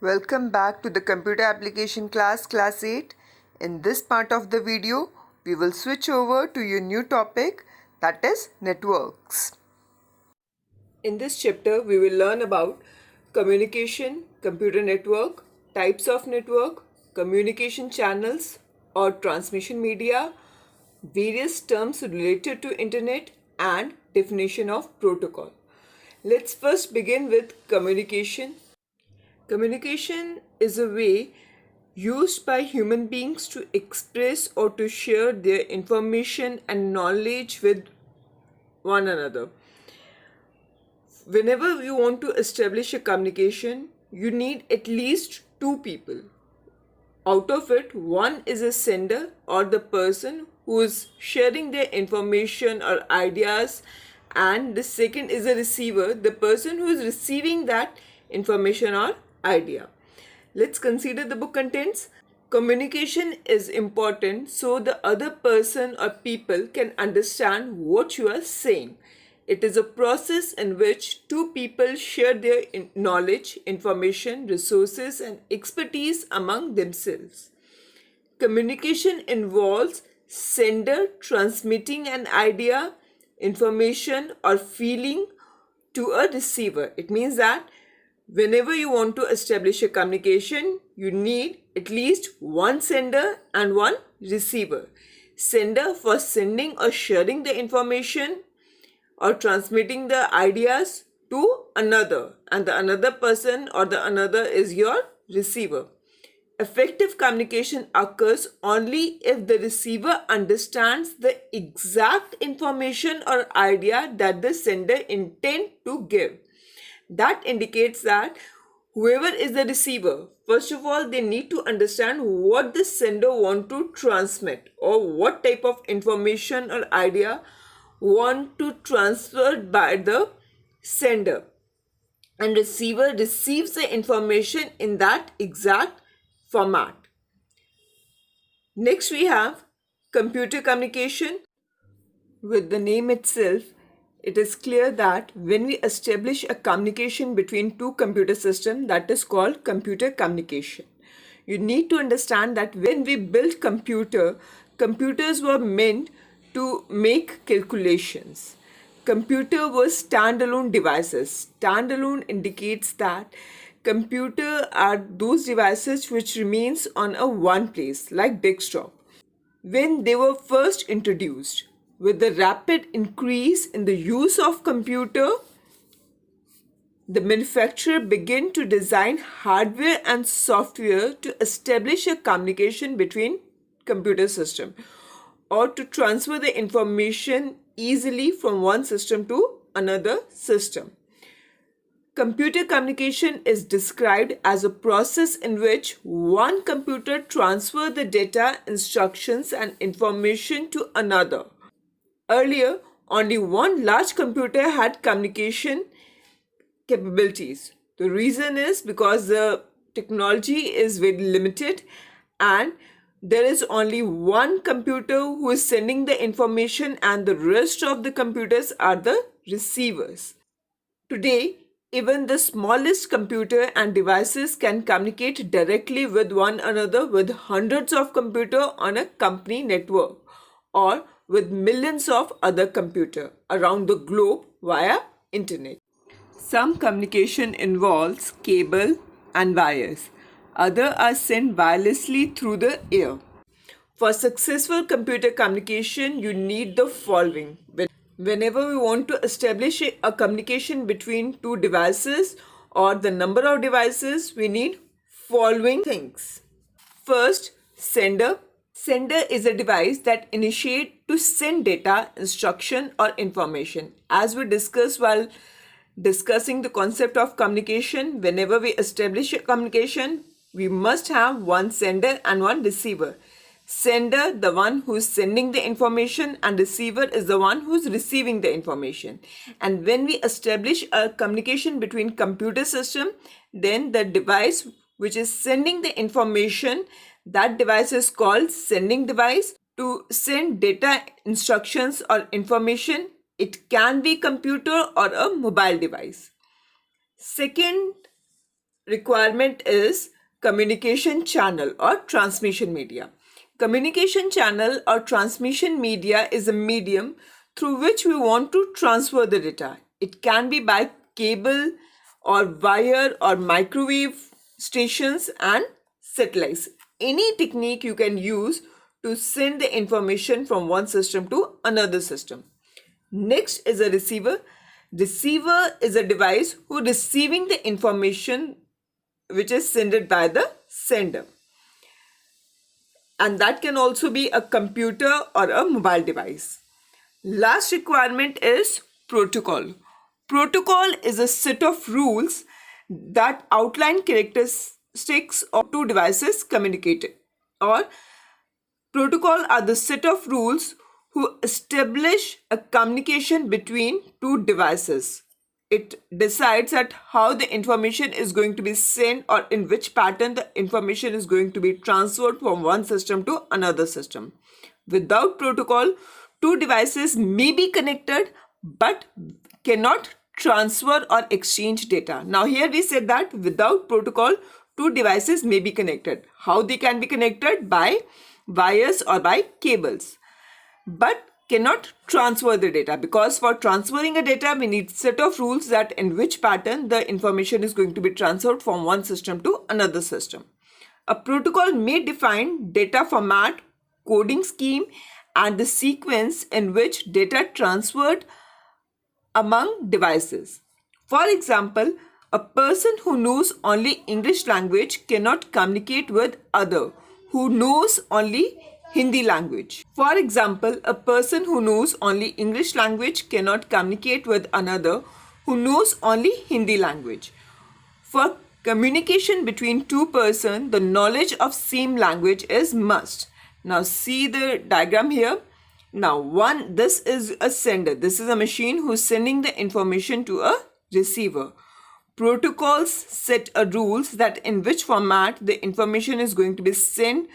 Welcome back to the computer application class 8. In this part of the video, we will switch over to your new topic, that is networks. In this chapter, we will learn about communication, computer network, types of network, communication channels or transmission media, various terms related to internet and definition of protocol. Let's first begin with communication. Communication is a way used by human beings to express or to share their information and knowledge with one another. Whenever you want to establish a communication, you need at least two people. Out of it, one is a sender or the person who is sharing their information or ideas, and the second is a receiver, the person who is receiving that information or idea. Let's consider the book contents. Communication is important so the other person or people can understand what you are saying. It is a process in which two people share their knowledge, information, resources, and expertise among themselves. Communication involves sender transmitting an idea, information, or feeling to a receiver. It means that whenever you want to establish a communication, you need at least one sender and one receiver. Sender for sending or sharing the information or transmitting the ideas to another, and the another person or the another is your receiver. Effective communication occurs only if the receiver understands the exact information or idea that the sender intends to give. That indicates that whoever is the receiver, first of all, they need to understand what the sender wants to transmit or what type of information or idea want to transfer by the sender, and receiver receives the information in that exact format. Next we have computer communication. With the name itself, it is clear that when we establish a communication between two computer systems, that is called computer communication. You need to understand that when we built computers were meant to make calculations. Computer were standalone devices. Standalone indicates that computer are those devices which remains on a one place like desktop. When they were first introduced, with the rapid increase in the use of computer, the manufacturer began to design hardware and software to establish a communication between computer system or to transfer the information easily from one system to another system. Computer communication is described as a process in which one computer transfers the data, instructions, and information to another. Earlier, only one large computer had communication capabilities. The reason is because the technology is very limited and there is only one computer who is sending the information and the rest of the computers are the receivers. Today, even the smallest computer and devices can communicate directly with one another with hundreds of computers on a company network or with millions of other computers around the globe via internet. Some communication involves cable and wires. Others are sent wirelessly through the air. For successful computer communication, you need the following. Whenever we want to establish a communication between two devices or the number of devices, we need following things. First, sender. Sender is a device that initiates to send data, instruction, or information. As we discussed while discussing the concept of communication, whenever we establish a communication, we must have one sender and one receiver. Sender, the one who is sending the information, and receiver is the one who is receiving the information. And when we establish a communication between computer system, then the device which is sending the information, that device is called sending device. To send data, instructions, or information, it can be computer or a mobile device. Second requirement is communication channel or transmission media. Communication channel or transmission media is a medium through which we want to transfer the data. It can be by cable or wire or microwave stations and satellites. Any technique you can use to send the information from one system to another system. Next is a receiver. Receiver is a device who receiving the information which is sent by the sender. And that can also be a computer or a mobile device. Last requirement is protocol. Protocol is a set of rules that outline characteristics of two devices communicated. Or protocol are the set of rules who establish a communication between two devices. It decides at how the information is going to be sent or in which pattern the information is going to be transferred from one system to another system. Without protocol, two devices may be connected but cannot transfer or exchange data. Now here we said that without protocol, two devices may be connected. How they can be connected? By wires or by cables, but cannot transfer the data, because for transferring a data we need set of rules that in which pattern the information is going to be transferred from one system to another system. A protocol may define data format, coding scheme, and the sequence in which data transferred among devices. For example, a person who knows only English language cannot communicate with other who knows only Hindi language. For example, a person who knows only English language cannot communicate with another who knows only Hindi language. For communication between two persons, the knowledge of same language is must. Now see the diagram here. Now this is a sender. This is a machine who's sending the information to a receiver. Protocols set a rules that in which format the information is going to be sent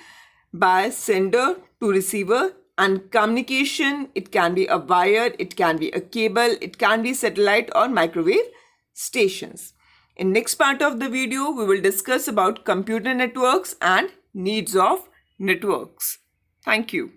by sender to receiver, and communication, it can be a wire, it can be a cable, it can be satellite or microwave stations. In next part of the video, we will discuss about computer networks and needs of networks. Thank you.